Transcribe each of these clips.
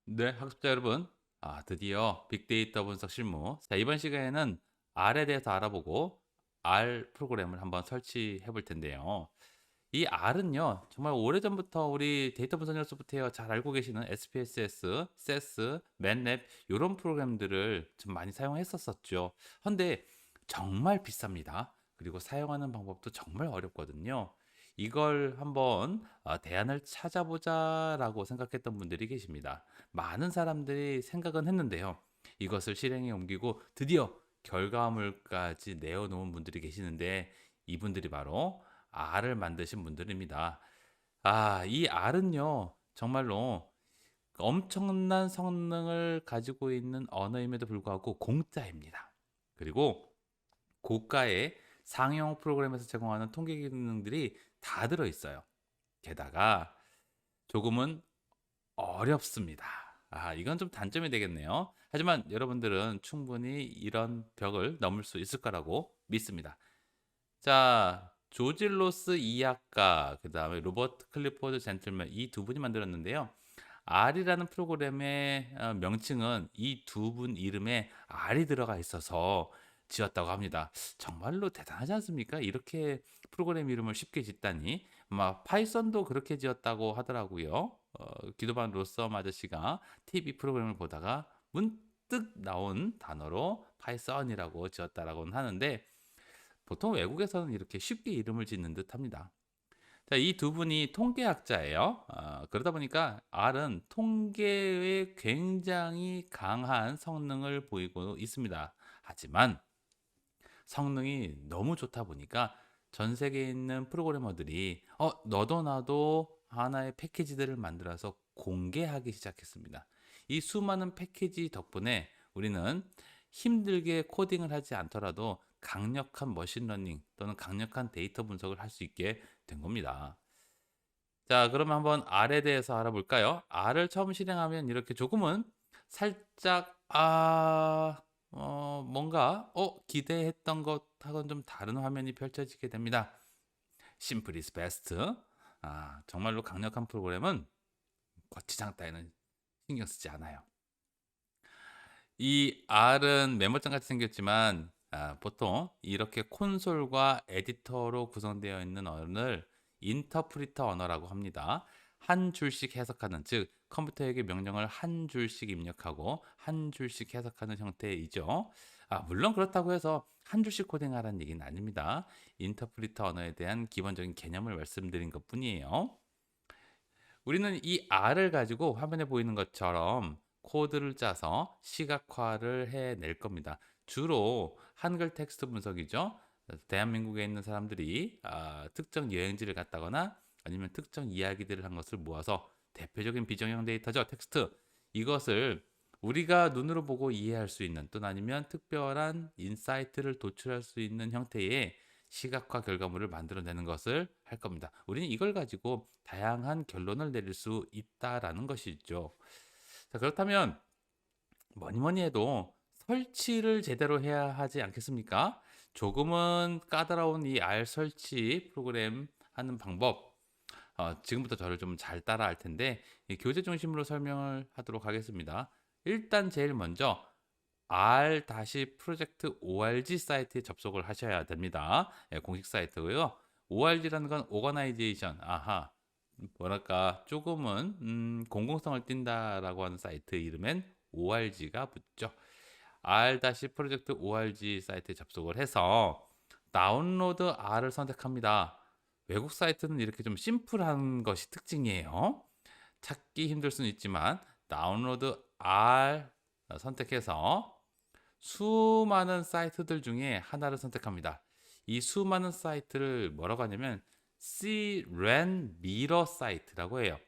네, 학습자 여러분. 드디어 빅데이터 분석 실무. 자, 이번 시간에는 R에 대해서 알아보고 R 프로그램을 한번 설치해 볼 텐데요. 이 R은요, 정말 오래전부터 우리 데이터 분석 연수부터 잘 알고 계시는 SPSS, SAS, MATLAB 이런 프로그램들을 좀 많이 사용했었었죠. 근데 정말 비쌉니다. 그리고 사용하는 방법도 정말 어렵거든요. 이걸 한번 대안을 찾아보자라고 생각했던 분들이 계십니다. 많은 사람들이 생각은 했는데요. 이것을 실행에 옮기고 드디어 결과물까지 내어놓은 분들이 계시는데 이분들이 바로 R을 만드신 분들입니다. 이 R은요, 정말로 엄청난 성능을 가지고 있는 언어임에도 불구하고 공짜입니다. 그리고 고가의 상용 프로그램에서 제공하는 통계 기능들이 다 들어있어요. 게다가 조금은 어렵습니다. 이건 좀 단점이 되겠네요. 하지만 여러분들은 충분히 이런 벽을 넘을 수 있을 거라고 믿습니다. 자, 조지 로스 이학과, 그 다음에 로버트 클리포드 젠틀맨 이 두 분이 만들었는데요. R이라는 프로그램의 명칭은 이 두 분 이름에 R이 들어가 있어서 지었다고 합니다. 정말로 대단하지 않습니까? 이렇게 프로그램 이름을 쉽게 짓다니. 파이썬도 그렇게 지었다고 하더라고요. 기도반 로썸 아저씨가 TV 프로그램을 보다가 문득 나온 단어로 파이썬이라고 지었다라고는 하는데 보통 외국에서는 이렇게 쉽게 이름을 짓는 듯 합니다. 자, 이 두 분이 통계학자예요. 그러다 보니까 R은 통계에 굉장히 강한 성능을 보이고 있습니다. 하지만 성능이 너무 좋다 보니까 전 세계에 있는 프로그래머들이 너도 나도 하나의 패키지들을 만들어서 공개하기 시작했습니다. 이 수많은 패키지 덕분에 우리는 힘들게 코딩을 하지 않더라도 강력한 머신러닝 또는 강력한 데이터 분석을 할 수 있게 된 겁니다. 자, 그러면 한번 R에 대해서 알아볼까요? R을 처음 실행하면 이렇게 조금은 살짝 뭔가 기대했던 것하고는 좀 다른 화면이 펼쳐지게 됩니다. Simple is best. 정말로 강력한 프로그램은 거치장 따위는 신경 쓰지 않아요. 이 R은 메모장 같이 생겼지만 보통 이렇게 콘솔과 에디터로 구성되어 있는 언어를 인터프리터 언어라고 합니다. 한 줄씩 해석하는, 즉 컴퓨터에게 명령을 한 줄씩 입력하고 한 줄씩 해석하는 형태이죠. 물론 그렇다고 해서 한 줄씩 코딩하라는 얘기는 아닙니다. 인터프리터 언어에 대한 기본적인 개념을 말씀드린 것뿐이에요. 우리는 이 R을 가지고 화면에 보이는 것처럼 코드를 짜서 시각화를 해낼 겁니다. 주로 한글 텍스트 분석이죠. 대한민국에 있는 사람들이 특정 여행지를 갔다거나 아니면 특정 이야기들을 한 것을 모아서 대표적인 비정형 데이터죠. 텍스트. 이것을 우리가 눈으로 보고 이해할 수 있는 또는 아니면 특별한 인사이트를 도출할 수 있는 형태의 시각화 결과물을 만들어내는 것을 할 겁니다. 우리는 이걸 가지고 다양한 결론을 내릴 수 있다라는 것이죠. 자, 그렇다면 뭐니 뭐니 해도 설치를 제대로 해야 하지 않겠습니까? 조금은 까다로운 이 R 설치 프로그램 하는 방법, 지금부터 저를 좀 잘 따라 할 텐데 교재 중심으로 설명을 하도록 하겠습니다. 일단 제일 먼저 r-project org 사이트에 접속을 하셔야 됩니다. 공식 사이트고요. org라는 건 organization, 뭐랄까 조금은 공공성을 띈다라고 하는 사이트 이름엔 org가 붙죠. r-project org 사이트에 접속을 해서 다운로드 r을 선택합니다. 외국 사이트는 이렇게 좀 심플한 것이 특징이에요. 찾기 힘들 수는 있지만 다운로드 R 선택해서 수많은 사이트들 중에 하나를 선택합니다. 이 수많은 사이트를 뭐라고 하냐면 CRAN Mirror 사이트라고 해요.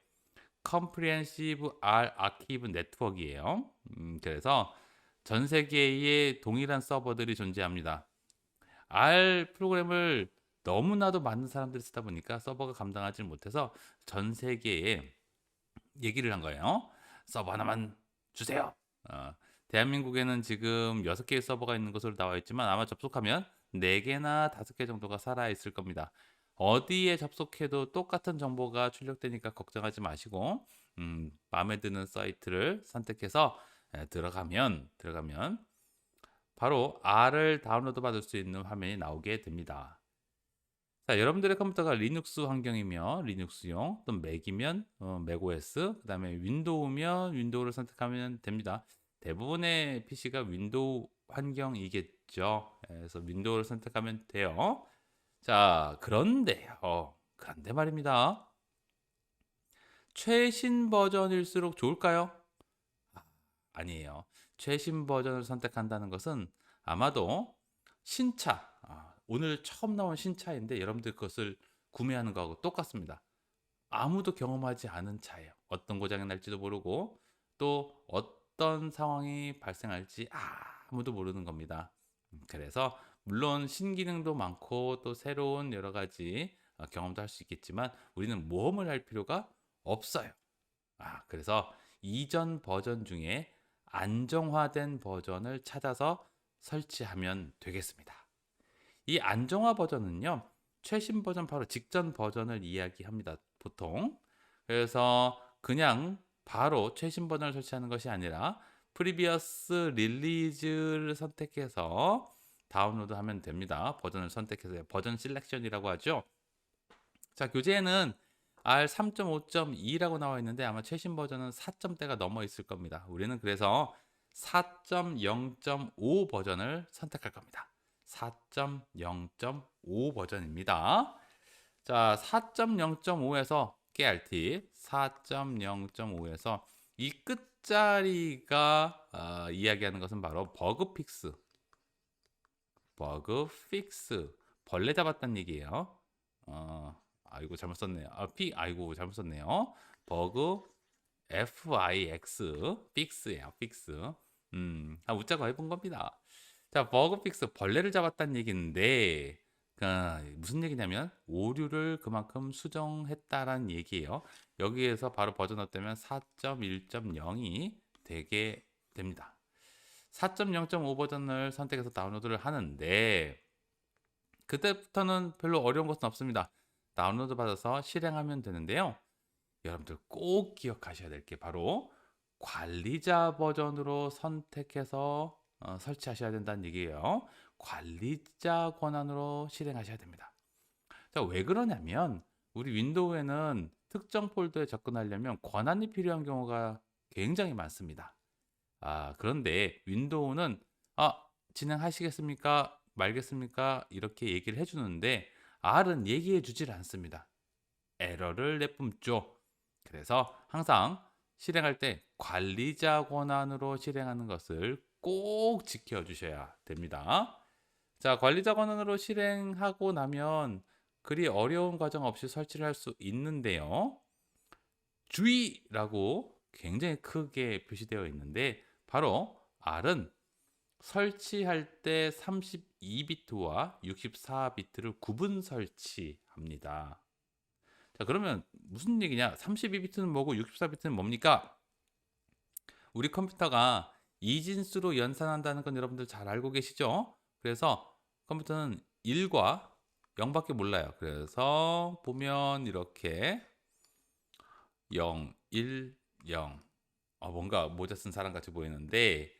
Comprehensive R Archive Network이에요. 그래서 전 세계에 동일한 서버들이 존재합니다. R 프로그램을 너무나도 많은 사람들이 쓰다 보니까 서버가 감당하지 못해서 전 세계에 얘기를 한 거예요. 서버 하나만 주세요. 대한민국에는 지금 6개의 서버가 있는 것으로 나와 있지만 아마 접속하면 4개나 5개 정도가 살아 있을 겁니다. 어디에 접속해도 똑같은 정보가 출력되니까 걱정하지 마시고 마음에 드는 사이트를 선택해서 들어가면 바로 R을 다운로드 받을 수 있는 화면이 나오게 됩니다. 자, 여러분들의 컴퓨터가 리눅스 환경이며 리눅스용, 또 맥이면 맥OS, 그다음에 윈도우면 윈도우를 선택하면 됩니다. 대부분의 PC가 윈도우 환경이겠죠. 그래서 윈도우를 선택하면 돼요. 자, 그런데 말입니다. 최신 버전일수록 좋을까요? 아니에요. 최신 버전을 선택한다는 것은 아마도 신차, 오늘 처음 나온 신차인데 여러분들 그것을 구매하는 거하고 똑같습니다. 아무도 경험하지 않은 차예요. 어떤 고장이 날지도 모르고 또 어떤 상황이 발생할지 아무도 모르는 겁니다. 그래서 물론 신기능도 많고 또 새로운 여러 가지 경험도 할 수 있겠지만 우리는 모험을 할 필요가 없어요. 그래서 이전 버전 중에 안정화된 버전을 찾아서 설치하면 되겠습니다. 이 안정화 버전은요, 최신 버전 바로 직전 버전을 이야기합니다. 보통. 그래서 그냥 바로 최신 버전을 설치하는 것이 아니라 프리비어스 릴리즈를 선택해서 다운로드하면 됩니다. 버전을 선택해서 버전 셀렉션이라고 하죠. 자, 교재에는 R3.5.2라고 나와 있는데 아마 최신 버전은 4점대가 넘어 있을 겁니다. 우리는 그래서 4.0.5 버전을 선택할 겁니다. 4.0.5 버전입니다. 자, 4.0.5에서 깨알 팁, 4.0.5에서 이 끝자리가 이야기하는 것은 바로 버그 픽스, 벌레 잡았다는 얘기예요. 아이고 잘못 썼네요. 아이고 잘못 썼네요. 버그 FIX 픽스예요. 픽스. 웃자고 해본 겁니다. 자, 버그 픽스 벌레를 잡았다는 얘기인데 무슨 얘기냐면 오류를 그만큼 수정했다라는 얘기예요. 여기에서 바로 버전 업되면 4.1.0이 되게 됩니다. 4.0.5 버전을 선택해서 다운로드를 하는데 그때부터는 별로 어려운 것은 없습니다. 다운로드 받아서 실행하면 되는데요. 여러분들 꼭 기억하셔야 될 게 바로 관리자 버전으로 선택해서 설치하셔야 된다는 얘기예요. 관리자 권한으로 실행하셔야 됩니다. 자, 왜 그러냐면 우리 윈도우에는 특정 폴더에 접근하려면 권한이 필요한 경우가 굉장히 많습니다. 그런데 윈도우는 진행하시겠습니까? 말겠습니까? 이렇게 얘기를 해주는데 R은 얘기해 주질 않습니다. 에러를 내뿜죠. 그래서 항상 실행할 때 관리자 권한으로 실행하는 것을 꼭 지켜주셔야 됩니다. 자, 관리자 권한으로 실행하고 나면 그리 어려운 과정 없이 설치를 할 수 있는데요. 주의라고 굉장히 크게 표시되어 있는데 바로 R은 설치할 때 32비트와 64비트를 구분 설치합니다. 자, 그러면 무슨 얘기냐? 32비트는 뭐고 64비트는 뭡니까? 우리 컴퓨터가 이진수로 연산한다는 건 여러분들 잘 알고 계시죠? 그래서 컴퓨터는 1과 0밖에 몰라요. 그래서 보면 이렇게 0, 1, 0. 뭔가 모자 쓴 사람 같이 보이는데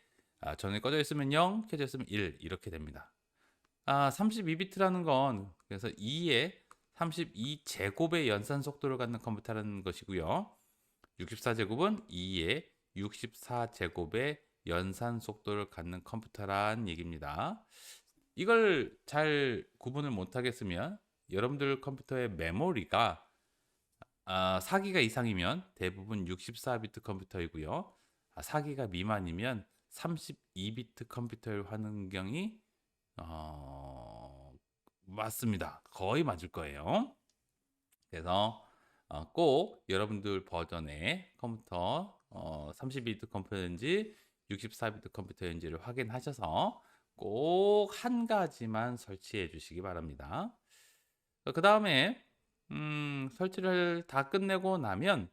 전원이 꺼져 있으면 0, 켜져 있으면 1 이렇게 됩니다. 32비트라는 건 그래서 2의 32제곱의 연산 속도를 갖는 컴퓨터라는 것이고요. 64제곱은 2의 64제곱의 연산 속도를 갖는 컴퓨터란 얘기입니다. 이걸 잘 구분을 못하겠으면 여러분들 컴퓨터의 메모리가 4기가 이상이면 대부분 64비트 컴퓨터이고요. 4기가 미만이면 32비트 컴퓨터의 환경이 맞습니다. 거의 맞을 거예요. 그래서 꼭 여러분들 버전의 컴퓨터 32비트 컴퓨터인지 64비트 컴퓨터인지를 확인하셔서 꼭 한 가지만 설치해 주시기 바랍니다. 그 다음에 설치를 다 끝내고 나면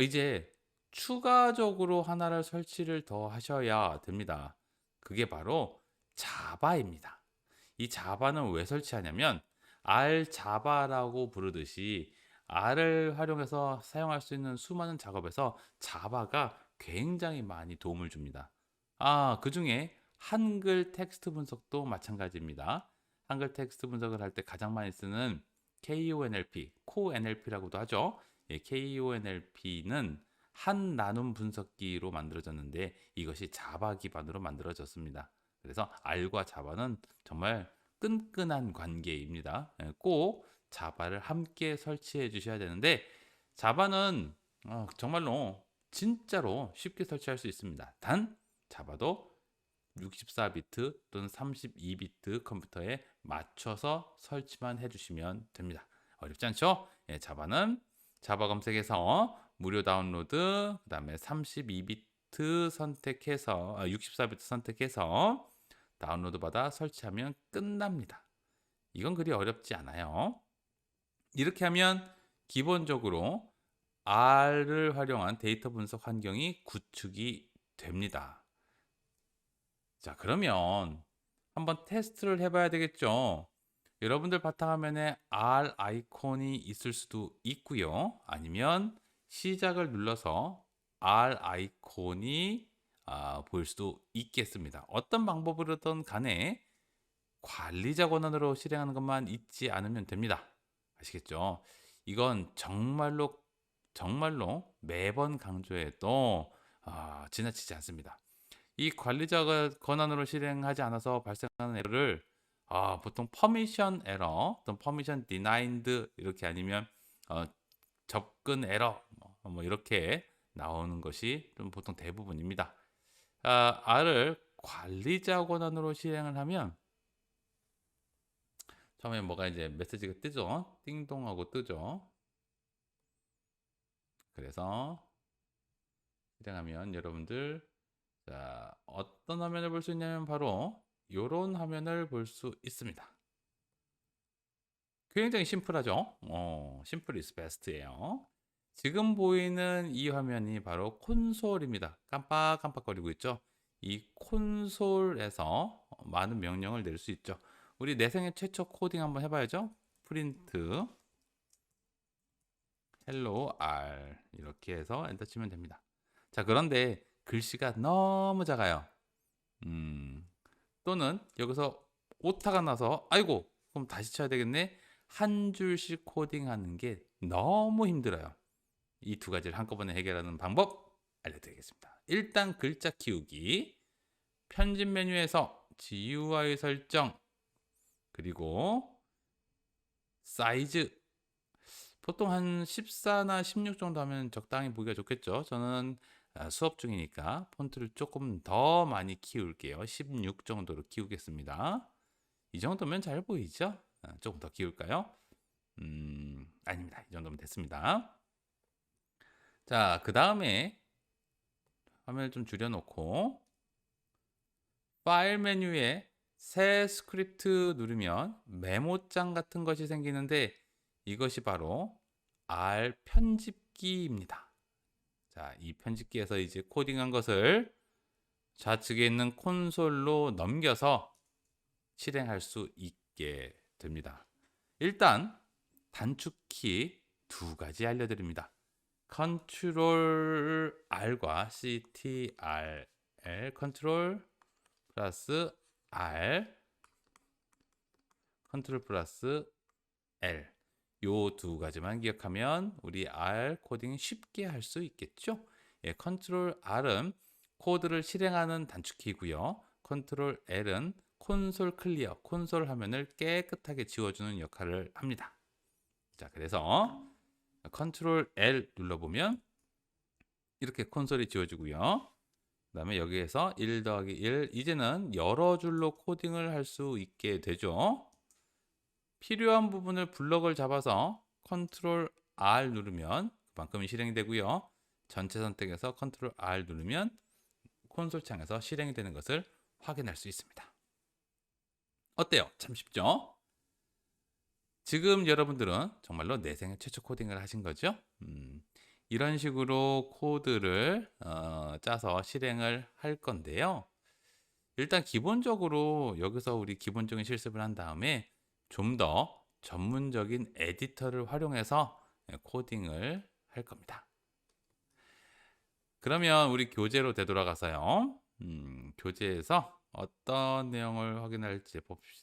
이제 추가적으로 하나를 설치를 더 하셔야 됩니다. 그게 바로 자바입니다. 이 자바는 왜 설치하냐면 R 자바라고 부르듯이 R을 활용해서 사용할 수 있는 수많은 작업에서 자바가 굉장히 많이 도움을 줍니다. 그중에 한글 텍스트 분석도 마찬가지입니다. 한글 텍스트 분석을 할 때 가장 많이 쓰는 KONLP, 코NLP라고도 하죠. 예, KONLP는 한 나눔 분석기로 만들어졌는데 이것이 자바 기반으로 만들어졌습니다. 그래서 R과 자바는 정말 끈끈한 관계입니다. 예, 꼭 자바를 함께 설치해 주셔야 되는데 자바는 정말로 진짜로 쉽게 설치할 수 있습니다. 단 자바도 64비트 또는 32비트 컴퓨터에 맞춰서 설치만 해주시면 됩니다. 어렵지 않죠? 예, 자바는 자바 검색에서 무료 다운로드, 그 다음에 32비트 선택해서 64비트 선택해서 다운로드 받아 설치하면 끝납니다. 이건 그리 어렵지 않아요. 이렇게 하면 기본적으로 R을 활용한 데이터 분석 환경이 구축이 됩니다. 자, 그러면 한번 테스트를 해봐야 되겠죠. 여러분들 바탕화면에 R 아이콘이 있을 수도 있고요. 아니면 시작을 눌러서 R 아이콘이 보일 수도 있겠습니다. 어떤 방법으로든 간에 관리자 권한으로 실행하는 것만 잊지 않으면 됩니다. 아시겠죠? 이건 정말로 매번 강조해도 지나치지 않습니다. 이 관리자 권한으로 실행하지 않아서 발생하는 에러를 보통 퍼미션 에러 또는 퍼미션 디나인드 이렇게 아니면 접근 에러 뭐 이렇게 나오는 것이 좀 보통 대부분입니다. R을 관리자 권한으로 실행을 하면 처음에 뭐가 이제 메시지가 뜨죠. 띵동하고 뜨죠. 그래서 실행하면 여러분들 어떤 화면을 볼 수 있냐면 바로 이런 화면을 볼 수 있습니다. 굉장히 심플하죠. 심플 is best예요. 지금 보이는 이 화면이 바로 콘솔입니다. 깜빡깜빡거리고 있죠. 이 콘솔에서 많은 명령을 낼 수 있죠. 우리 내 생애 최초 코딩 한번 해봐야죠. 프린트 hello R 이렇게 해서 엔터 치면 됩니다. 자, 그런데 글씨가 너무 작아요. 또는 여기서 오타가 나서 아이고 그럼 다시 쳐야 되겠네. 한 줄씩 코딩하는 게 너무 힘들어요. 이 두 가지를 한꺼번에 해결하는 방법 알려드리겠습니다. 일단 글자 키우기, 편집 메뉴에서 GUI 설정, 그리고 사이즈 보통 한 14나 16 정도 하면 적당히 보기가 좋겠죠. 저는 수업 중이니까 폰트를 조금 더 많이 키울게요. 16 정도로 키우겠습니다. 이 정도면 잘 보이죠? 조금 더 키울까요? 아닙니다. 이 정도면 됐습니다. 자, 그 다음에 화면을 좀 줄여놓고 파일 메뉴에 새 스크립트 누르면 메모장 같은 것이 생기는데 이것이 바로 R 편집기입니다. 자, 이 편집기에서 이제 코딩한 것을 좌측에 있는 콘솔로 넘겨서 실행할 수 있게 됩니다. 일단 단축키 두 가지 알려드립니다. 컨트롤 R과 CTRL, 컨트롤 플러스 R, 컨트롤 플러스 L 요 두 가지만 기억하면 우리 R 코딩 쉽게 할 수 있겠죠? 예, 컨트롤 R은 코드를 실행하는 단축키고요. 컨트롤 L은 콘솔 클리어, 콘솔 화면을 깨끗하게 지워주는 역할을 합니다. 자, 그래서 컨트롤 L 눌러보면 이렇게 콘솔이 지워지고요. 그 다음에 여기에서 1 더하기 1 이제는 여러 줄로 코딩을 할 수 있게 되죠. 필요한 부분을 블럭을 잡아서 컨트롤 R 누르면 그만큼 실행이 되고요. 전체 선택해서 컨트롤 R 누르면 콘솔 창에서 실행이 되는 것을 확인할 수 있습니다. 어때요? 참 쉽죠? 지금 여러분들은 정말로 내 생애 최초 코딩을 하신 거죠? 이런 식으로 코드를 짜서 실행을 할 건데요. 일단 기본적으로 여기서 우리 기본적인 실습을 한 다음에 좀 더 전문적인 에디터를 활용해서 코딩을 할 겁니다. 그러면 우리 교재로 되돌아가서요. 교재에서 어떤 내용을 확인할지 봅시다.